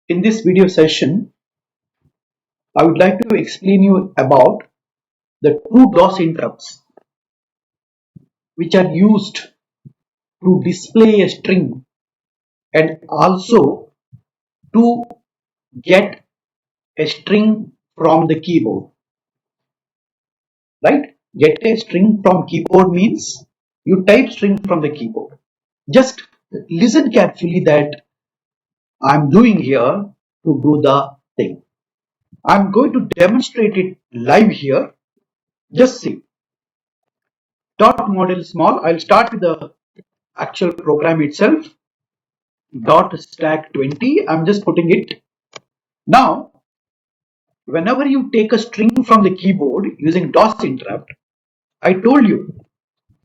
In this video session, I would like to explain you about the two DOS interrupts which are used to display a string and also to get a string from the keyboard. Right? Get a string from keyboard means you type string from the keyboard. Just listen carefully that I'm doing here to do the thing. I'm going to demonstrate it live here. Just see. Dot model small. I'll start with the actual program itself. Dot stack 20. I'm just putting it. Now, whenever you take a string from the keyboard using DOS interrupt, I told you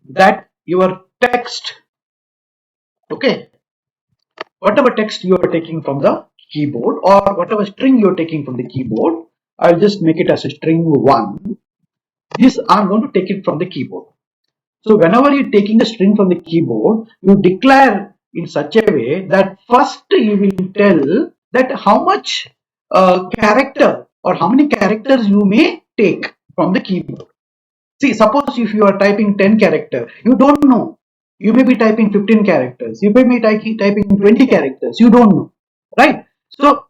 that your text, okay, whatever text you are taking from the keyboard or whatever string you are taking from the keyboard, I'll just make it as a string 1. This I'm going to take it from the keyboard. So whenever you're taking a string from the keyboard, you declare in such a way that first you will tell that how much character or how many characters you may take from the keyboard. See, suppose if you are typing 10 characters, you don't know. You may be typing 15 characters. You may be typing 20 characters. You don't know, right? So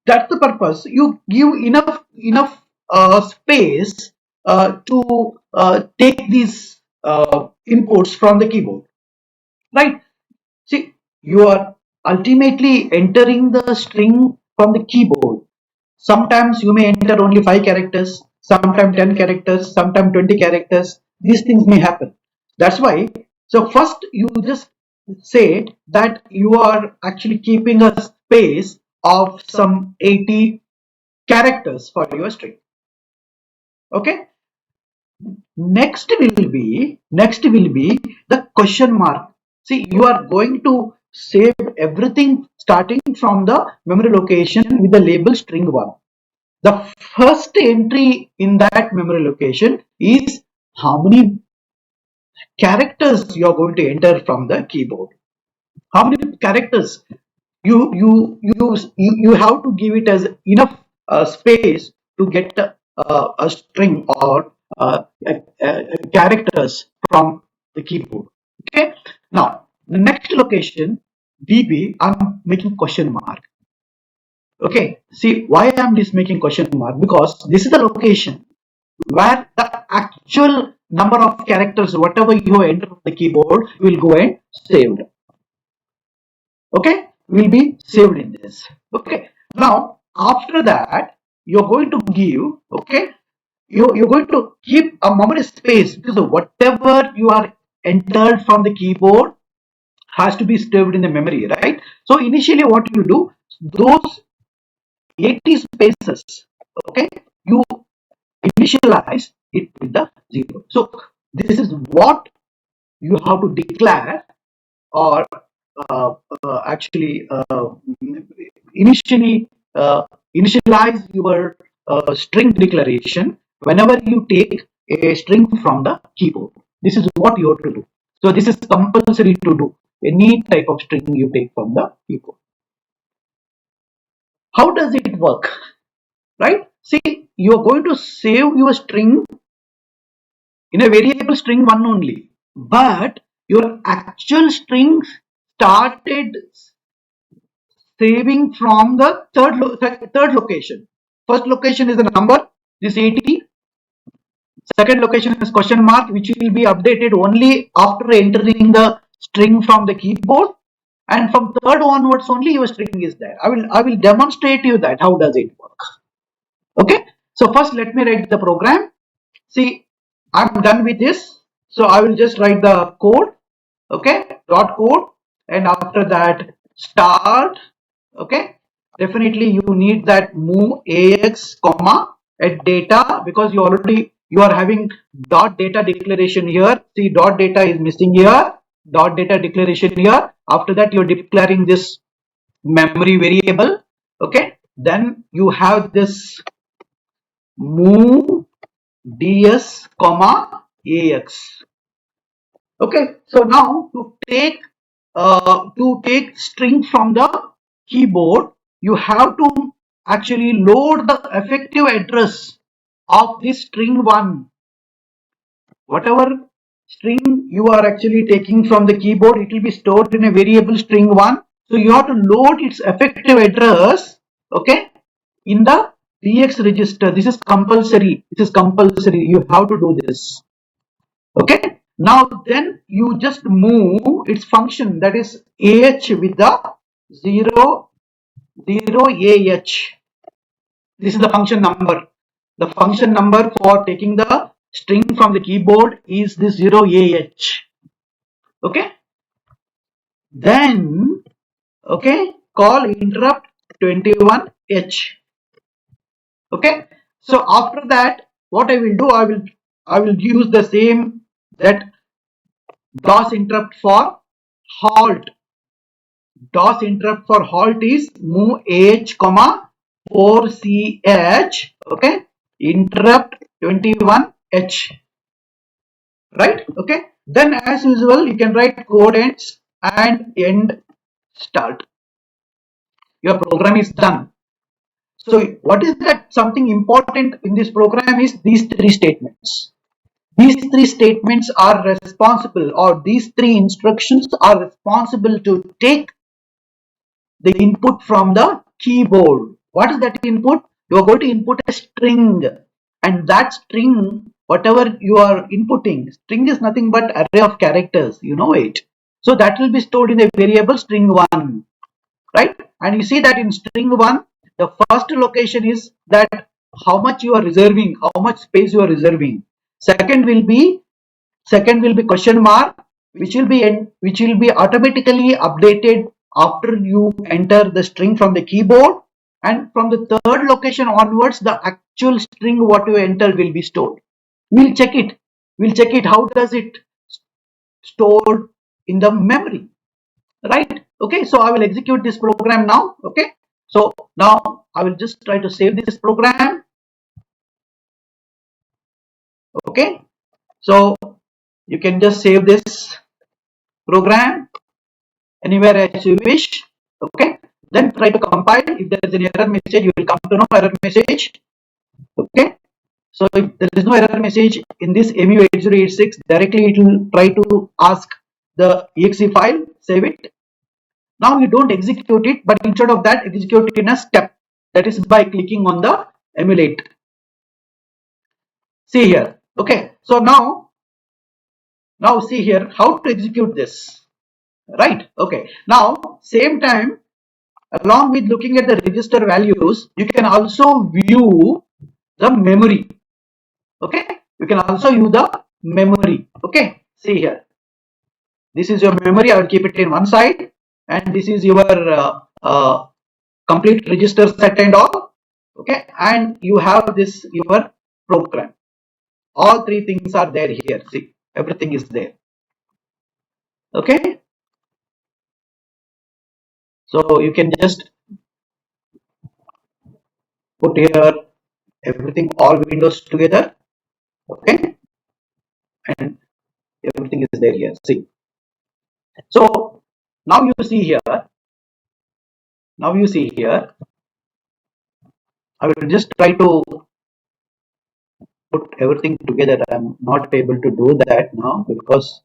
that's the purpose. You give enough space to take these inputs from the keyboard, right? See, you are ultimately entering the string from the keyboard. Sometimes you may enter only 5 characters, sometimes 10 characters, sometimes 20 characters. These things may happen. That's why, so first you just say that you are actually keeping a space of some 80 characters for your string. Okay. Next will be the question mark. See, you are going to save everything starting from the memory location with the label string 1. The first entry in that memory location is how many characters you are going to enter from the keyboard. How many characters you have to give it as enough space to get a string or characters from the keyboard. Okay. Now the next location db, I'm making question mark. Okay, see why I'm just making question mark, because this is the location where the actual number of characters whatever you enter on the keyboard will go and saved. Okay, will be saved in this. Okay, now after that you're going to give, okay, you're going to keep a memory space, because whatever you are entered from the keyboard has to be saved in the memory, right? So initially what you do, those 80 spaces, okay, you initialize it with the 0. So this is what you have to declare or actually initialize your string declaration whenever you take a string from the keyboard. This is what you have to do. So this is compulsory to do any type of string you take from the keyboard. How does it work? Right? See, you are going to save your string in a variable string 1 only, but your actual string started saving from the third location. First location is the number, this 80. Second location is question mark, which will be updated only after entering the string from the keyboard. And from third onwards only your string is there. I will demonstrate you that how does it work. Okay. So first let me write the program. See, I'm done with this. So I will just write the code. Okay. Dot code. And after that start. Okay, definitely you need that move ax comma at data, because you are having dot data declaration here. See, dot data is missing here, dot data declaration here. After that you're declaring this memory variable. Okay, then you have this move ds comma ax. Okay, so now to take string from the keyboard, you have to actually load the effective address of this string 1. Whatever string you are actually taking from the keyboard, it will be stored in a variable string 1. So you have to load its effective address, okay, in the DX register. This is compulsory. This is compulsory. You have to do this. Okay. Now then you just move its function, that is AH with the 0 0 AH. This is the function number. The function number for taking the string from the keyboard is this 0 AH. Okay. Then okay, call interrupt 21H. Okay. So after that, what I will do, I will use the same, that DOS interrupt for halt. DOS interrupt for halt is move H, 4CH, okay, interrupt 21H, right? Okay. Then as usual, you can write code ends and end start. Your program is done. So what is that? Something important in this program is these 3 statements. These 3 statements are responsible, or these 3 instructions are responsible to take the input from the keyboard. What is that input? You are going to input a string, and that string, whatever you are inputting, string is nothing but array of characters, you know it. So that will be stored in a variable string 1, right? And you see that in string 1, the first location is that how much you are reserving, how much space you are reserving. Second will be question mark, which will be automatically updated after you enter the string from the keyboard, and from the third location onwards, the actual string what you enter will be stored. We'll check it. How does it stored in the memory, right? Okay, so I will execute this program now. Okay, so now I will just try to save this program. Okay, so you can just save this program anywhere as you wish. Okay, then try to compile. If there is an error message, you will come to know error message. Okay, so if there is no error message in this MU8086, directly it will try to ask the exe file, save it. Now you don't execute it, but instead of that, execute it in a step. That is by clicking on the emulate. See here. Okay, so now see here how to execute this. Right? Okay. Now same time, along with looking at the register values, you can also view the memory. Okay, you can also use the memory. Okay, see here, this is your memory. I will keep it in one side, and this is your complete register set and all. Okay, and you have this your program. All 3 things are there here. See, everything is there. Okay, so you can just put here everything, all windows together. Okay, and everything is there here. See, so now you see here, I will just try to put everything together. I'm not able to do that now because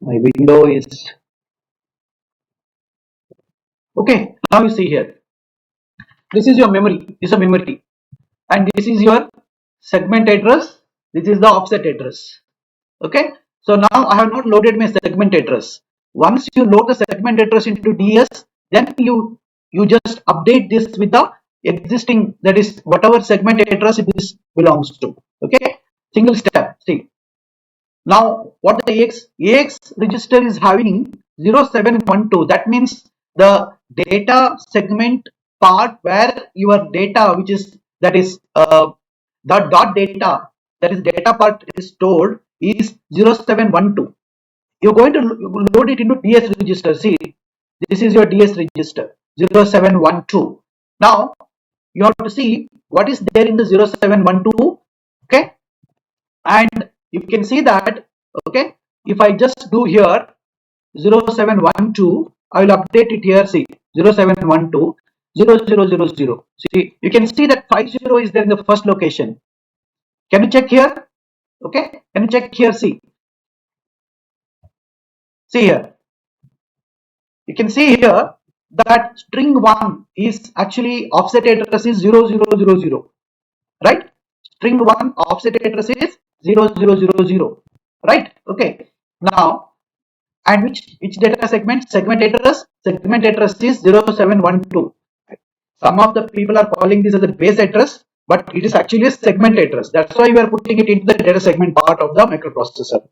my window is okay. Now you see here, this is your memory. This is a memory, and this is your segment address. This is the offset address. Okay, so now I have not loaded my segment address. Once you load the segment address into DS, then you just update this with the existing, that is whatever segment address this belongs to. Okay, single step. See, now what the AX register is having 0712. That means the data segment part where your data, which is the dot data, that is data part is stored, is 0712. You're going to load it into DS register. See, this is your DS register 0712. Now you have to see what is there in the 0712. Okay, and you can see that. Okay, if I just do here 0712, I will update it here. See, 0712 0000. See, you can see that 50 is there in the first location. Can you check here? Okay, can you check here? See here. You can see here that string 1 is actually offset address is 0000, right? String 1 offset address is 0000, right? Okay. Now, and which data segment? Segment address is 0712. Some of the people are calling this as a base address, but it is actually a segment address. That's why we are putting it into the data segment part of the microprocessor.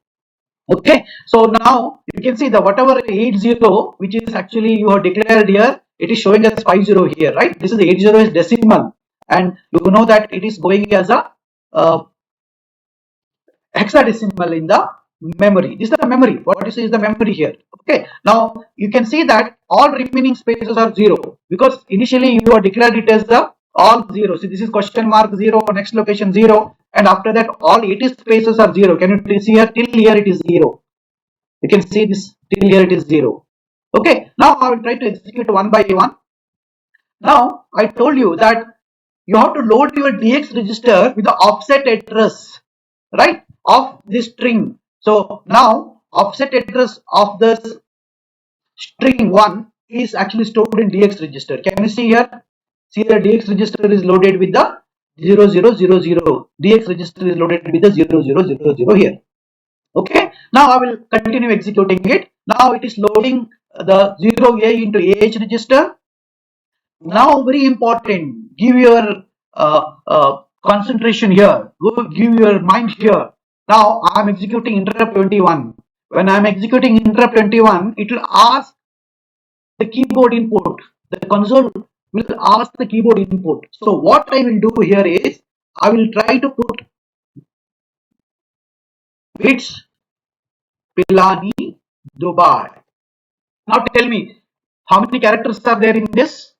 Okay, so now you can see the whatever 80 which is actually you have declared here, it is showing as 50 here, right? This is 80 is decimal, and you know that it is going as a hexadecimal in the memory. This is the memory. What you see is the memory here. Okay, now you can see that all remaining spaces are 0 because initially you have declared it as the all 0. See, this is question mark 0, next location 0, and after that all 80 spaces are 0. Can you see here? Till here it is 0. You can see this till here it is 0. Okay, now I will try to execute one by one. Now I told you that you have to load your DX register with the offset address, right, of this string. So now offset address of the string 1 is actually stored in DX register. Can you see here? See, the DX register is loaded with the 0000. DX register is loaded with the 0000 here. Okay, now I will continue executing it. Now it is loading the 0A into AH register. Now very important, give your concentration here, give your mind here. Now I am executing interrupt 21. When I am executing interrupt 21, it will ask the keyboard input. The console will ask the keyboard input. So what I will do here is I will try to put bits Pilani Dubai. Now tell me, how many characters are there in this?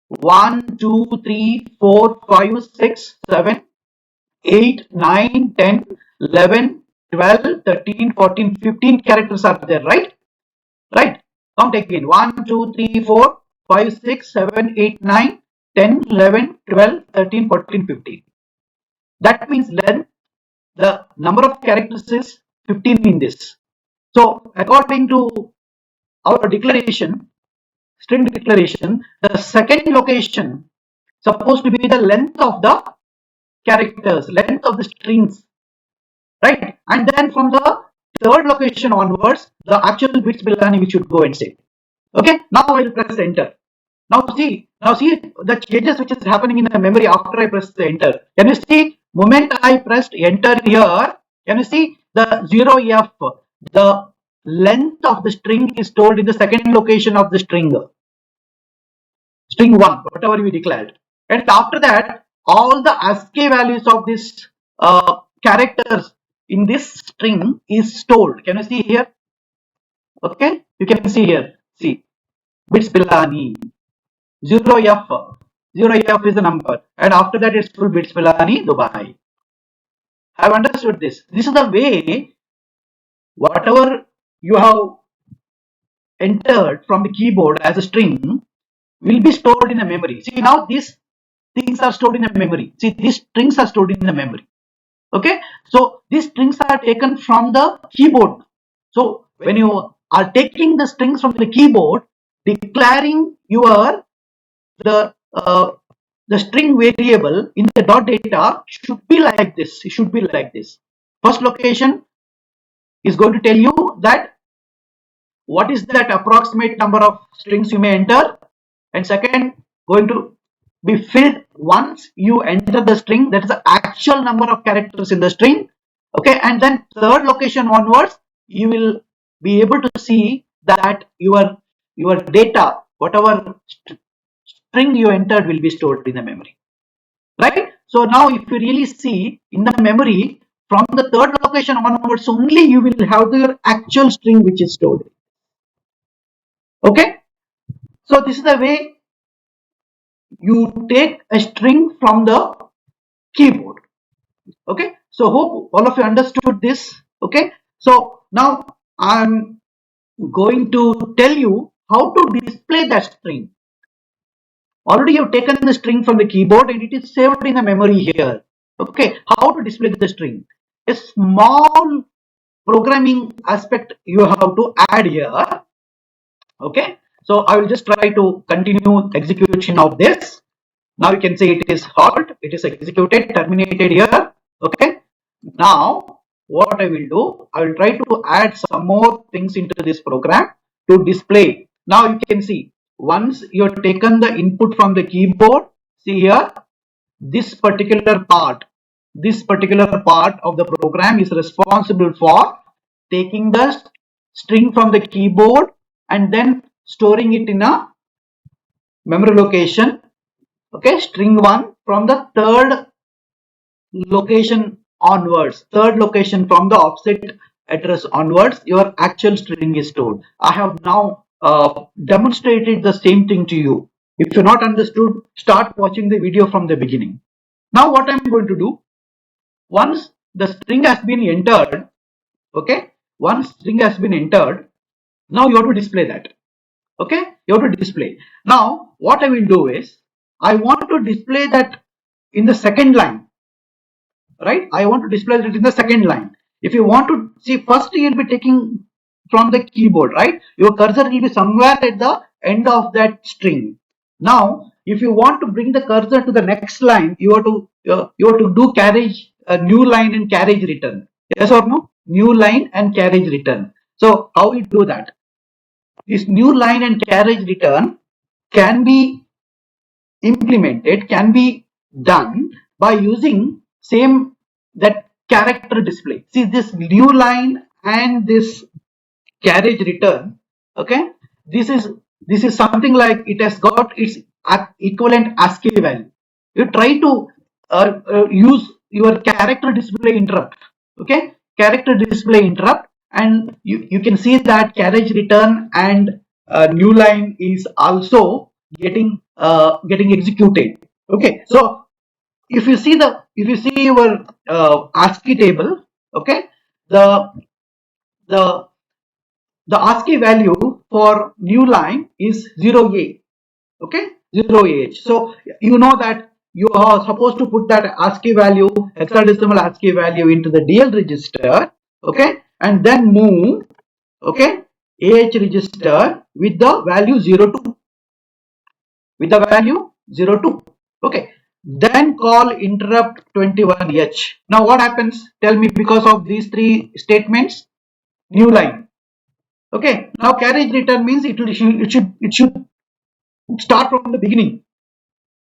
1, 2, 3, 4, 5, 6, 7, 8, 9, 10, 11, 12, 13, 14, 15 characters are there, right? Right. Count again. 1, 2, 3, 4, 5, 6, 7, 8, 9, 10, 11, 12, 13, 14, 15. That means length, the number of characters is 15 in this. So according to our declaration, string declaration, the second location supposed to be the length of the characters, length of the strings, right? And then from the third location onwards, the actual bits belonging we should go and say. Okay, now I will press enter. Now see the changes which is happening in the memory after I press the enter. Can you see? Moment I pressed enter here, can you see the 0F? The length of the string is stored in the second location of the string 1, whatever we declared. And after that, all the ASCII values of this characters in this string is stored. Can you see here? Okay, you can see here. See, bits Pilani 0F. 0F is the number, and after that it's full bits Pilani Dubai. Have understood this? This is the way whatever you have entered from the keyboard as a string will be stored in the memory. See, now these things are stored in the memory. See, these strings are stored in the memory. Okay, so these strings are taken from the keyboard. So when you are taking the strings from the keyboard, declaring your the string variable in the dot data should be like this. It should be like this. First location is going to tell you that what is that approximate number of strings you may enter, and second going to be filled once you enter the string, that is the actual number of characters in the string. Okay, and then third location onwards you will be able to see that your data, whatever string you entered, will be stored in the memory, right? So now if you really see in the memory, from the third location onwards only you will have your actual string which is stored. Okay, so this is the way you take a string from the keyboard. Okay, so hope all of you understood this. Okay, so now I'm going to tell you how to display that string. Already you've taken the string from the keyboard and it is saved in the memory here. Okay, how to display the string? A small programming aspect you have to add here. Okay, so I will just try to continue execution of this. Now you can see it is halt, it is executed, terminated here. Okay, now what I will do, I will try to add some more things into this program to display. Now you can see once you have taken the input from the keyboard, see here, this particular part of the program is responsible for taking the string from the keyboard and then storing it in a memory location. Okay, string 1 from the third location onwards, third location from the offset address onwards, your actual string is stored. I have now demonstrated the same thing to you. If you're not understood, start watching the video from the beginning. Now what I'm going to do, once the string has been entered, okay, once string has been entered, now you have to display that. Okay, you have to display. Now what I will do is, I want to display that in the second line, right? I want to display it in the second line. If you want to see, first you'll be taking from the keyboard, right? Your cursor will be somewhere at the end of that string. Now if you want to bring the cursor to the next line, you have to do carriage, new line and carriage return. Yes or no? New line and carriage return. So how we do that? This new line and carriage return can be implemented, can be done by using same that character display. See, this new line and this carriage return, okay, this is something like it has got its equivalent ASCII value. You try to use your character display interrupt, okay, character display interrupt, and you can see that carriage return and new line is also getting executed. Okay, so if you see your ASCII table, okay, the the the ASCII value for new line is 0A. Okay, 0AH. So you know that you are supposed to put that ASCII value, hexadecimal ASCII value into the DL register. Okay, and then move, okay, AH register with the value 02. With the value 02. Okay, then call interrupt 21H. Now what happens? Tell me, because of these three statements, new line. Okay, now carriage return means it should start from the beginning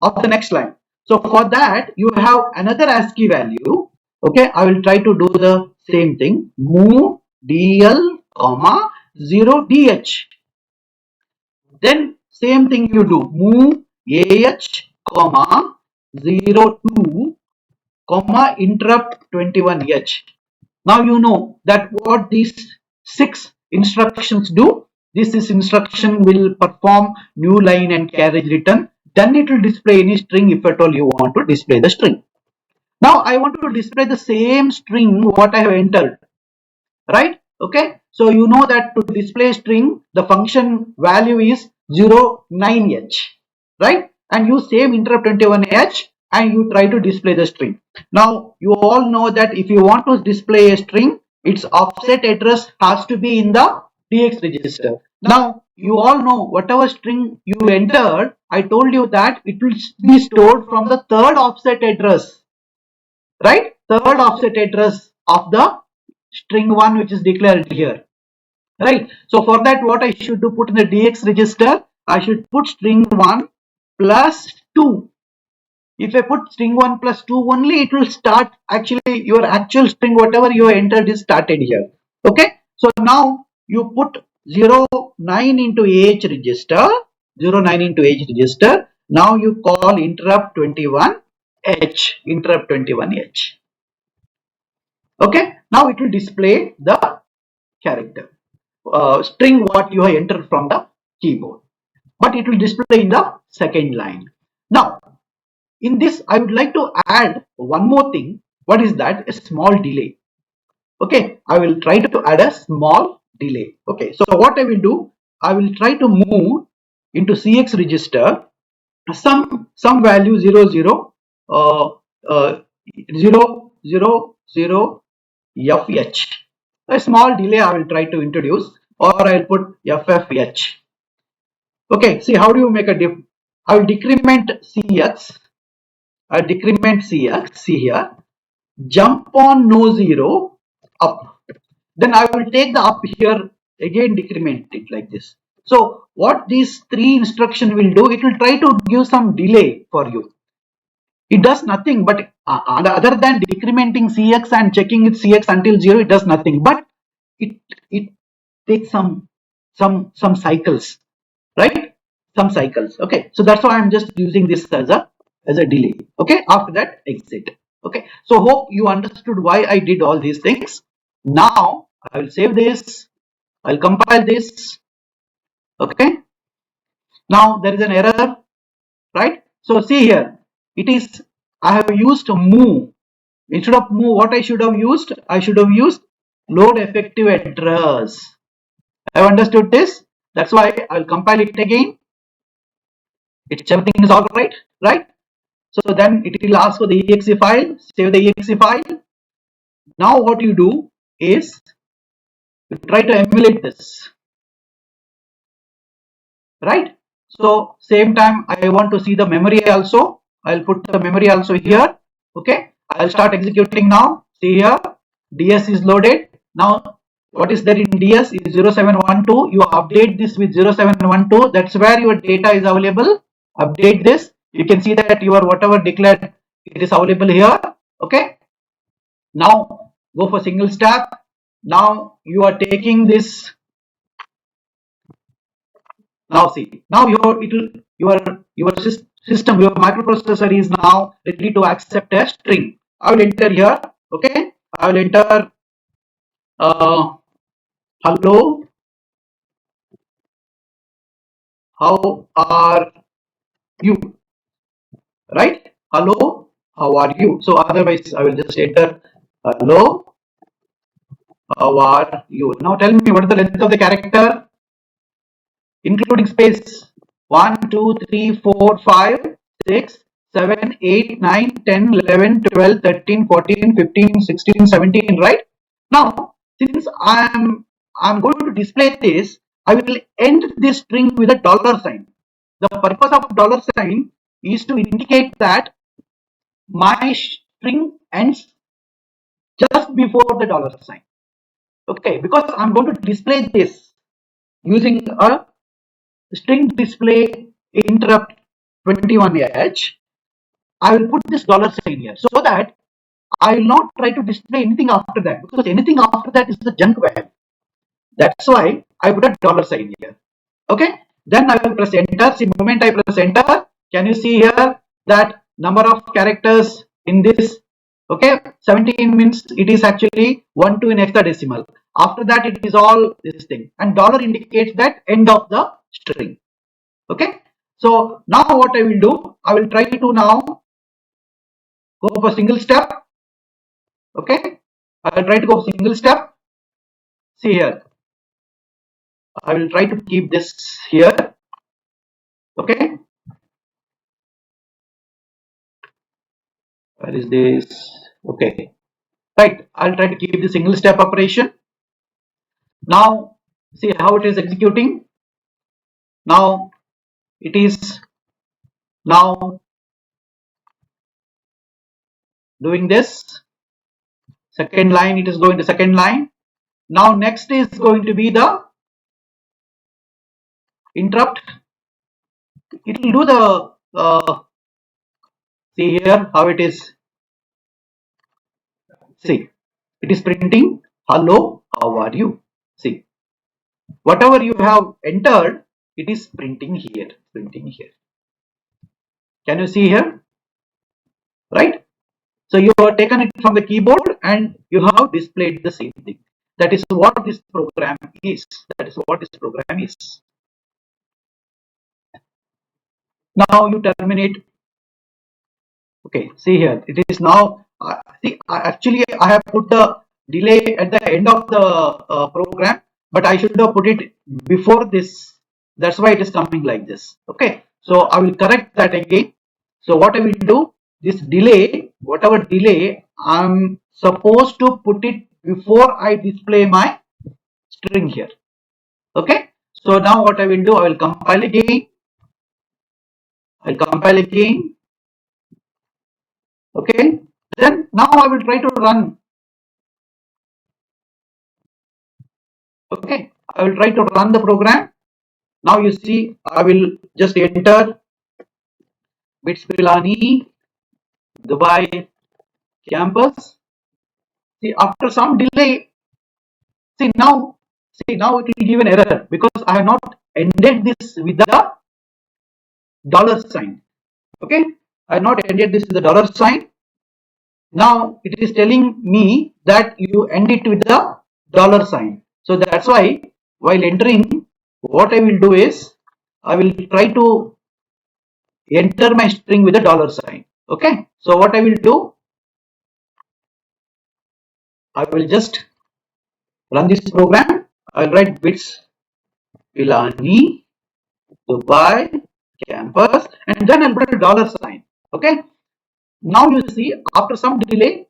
of the next line. So for that you have another ASCII value. Okay, I will try to do the same thing. Move DL, 0DH. Then same thing you do. Move AH, 02, interrupt 21H. Now you know that what these 6 instructions do. This instruction will perform new line and carriage return. Then it will display any string if at all you want to display the string. Now I want to display the same string what I have entered, right? Okay, so you know that to display string, the function value is 09H, right? And you same interrupt 21H and you try to display the string. Now you all know that if you want to display a string, its offset address has to be in the DX register. Now you all know whatever string you entered, I told you that it will be stored from the third offset address, right? Third offset address of the string 1 which is declared here, right? So for that, what I should do, put in the DX register, I should put string 1 plus 2. If I put string 1 plus 2 only, it will start, actually your actual string whatever you entered is started here. Okay, so now you put 09 into AH register, 09 into AH register. Now you call interrupt 21H, interrupt 21H. Okay, now it will display the character string what you have entered from the keyboard, but it will display in the second line. Now in this I would like to add one more thing. What is that? A small delay. Okay, I will try to add a small delay. Okay, so what I will do, I will try to move into CX register. some value 00 uh, uh, 000 FH. A small delay I will try to introduce, or I will put FFH. Okay, see how do you make a diff? I will decrement CX. I decrement CX. See here, jump on no zero up. Then I will take the up here again, decrement it like this. So what these three instruction will do, it will try to give some delay for you. It does nothing, but other than decrementing CX and checking its CX until 0, it does nothing. But it takes some cycles, right? Some cycles. Okay, so that's why I'm just using this as a delay. Okay, after that exit. Okay, so hope you understood why I did all these things. Now I will save this. I'll compile this. Okay. Now there is an error, right? So see here, it is, I have used move. Instead of move, what I should have used? I should have used load effective address. I have understood this. That's why I'll compile it again. It's everything is all right, right? So then it will ask for the exe file. Save the exe file. Now what you do is you try to emulate this, right? So same time I want to see the memory also. I'll put the memory also here. Okay, I'll start executing now. See here, DS is loaded. Now what is there in DS is 0712. You update this with 0712. That's where your data is available. Update this. You can see that your whatever declared, it is available here. Okay. Now go for single step. Now you are taking this. Now see, now your system, your microprocessor is now ready to accept a string. I will enter here. Okay, I will enter hello, how are you? Right? Hello, how are you? So otherwise, I will just enter hello, how are you? Now tell me what is the length of the character, including space. 1, 2, 3, 4, 5, 6, 7, 8, 9, 10, 11, 12, 13, 14, 15, 16, 17, right? Now, since I'm going to display this, I will end this string with a dollar sign. The purpose of dollar sign is to indicate that my string ends just before the dollar sign. Okay, because I'm going to display this using a string display interrupt 21H, I will put this dollar sign here so that I will not try to display anything after that, because anything after that is the junk value. That's why I put a dollar sign here. Okay, then I will press enter. See, the moment I press enter, can you see here that number of characters in this? Okay, 17 means it is actually 1 2 in hexadecimal. After that, it is all this thing, and dollar indicates that end of the string. Okay, so now what I will do, I will try to now go for single step. Okay, I will try to go for single step. See here, I will try to keep this here. Okay, where is this? Okay, right, I'll try to keep the single step operation. Now see how it is executing. Now it is now doing this. Second line, it is going to second line. Now next is going to be the interrupt. It will do the see here how it is. See, it is printing hello, how are you? See, whatever you have entered, it is printing here, printing here. Can you see here? Right? So you have taken it from the keyboard and you have displayed the same thing. That is what this program is. That is what this program is. Now you terminate. Okay, see here. It is now. See, actually, I have put the delay at the end of the program, but I should have put it before this. That's why it is coming like this. Okay. So I will correct that again. So what I will do, this delay, whatever delay, I'm supposed to put it before I display my string here. Okay. So now what I will do, I will compile again. I'll compile again. Okay. Then now I will try to run. Okay. I will try to run the program. Now you see, I will just enter bits Pilani, Dubai campus. See, after some delay, see now it will give an error because I have not ended this with the dollar sign. Okay, I have not ended this with the dollar sign. Now it is telling me that you end it with the dollar sign. So that's why while entering, what I will do is I will try to enter my string with a dollar sign. Okay, so what I will do, I will just run this program. I'll write bits Pilani Dubai campus and then I'll put a dollar sign. Okay, now you see after some delay,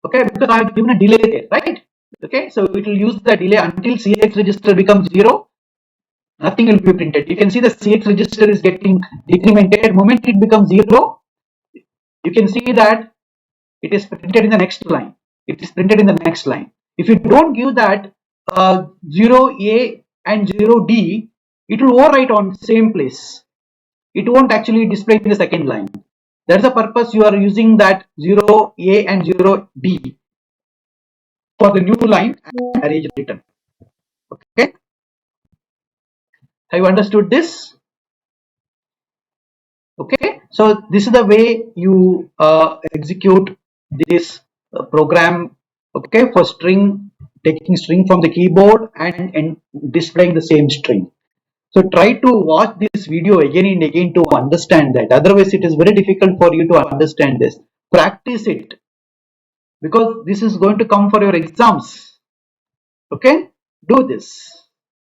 okay, because I have given a delay there, right? Okay, so it will use the delay until CX register becomes 0. Nothing will be printed. You can see the CX register is getting decremented. Moment it becomes 0, you can see that it is printed in the next line. It is printed in the next line. If you don't give that 0A and 0D, it will overwrite on same place. It won't actually display in the second line. That's the purpose you are using that 0A and 0D for the new line and arrange written. Okay, have you understood this? Okay, so this is the way you execute this program. Okay, for string, taking string from the keyboard and displaying the same string. So try to watch this video again and again to understand that. Otherwise, it is very difficult for you to understand this. Practice it because this is going to come for your exams. Okay, do this.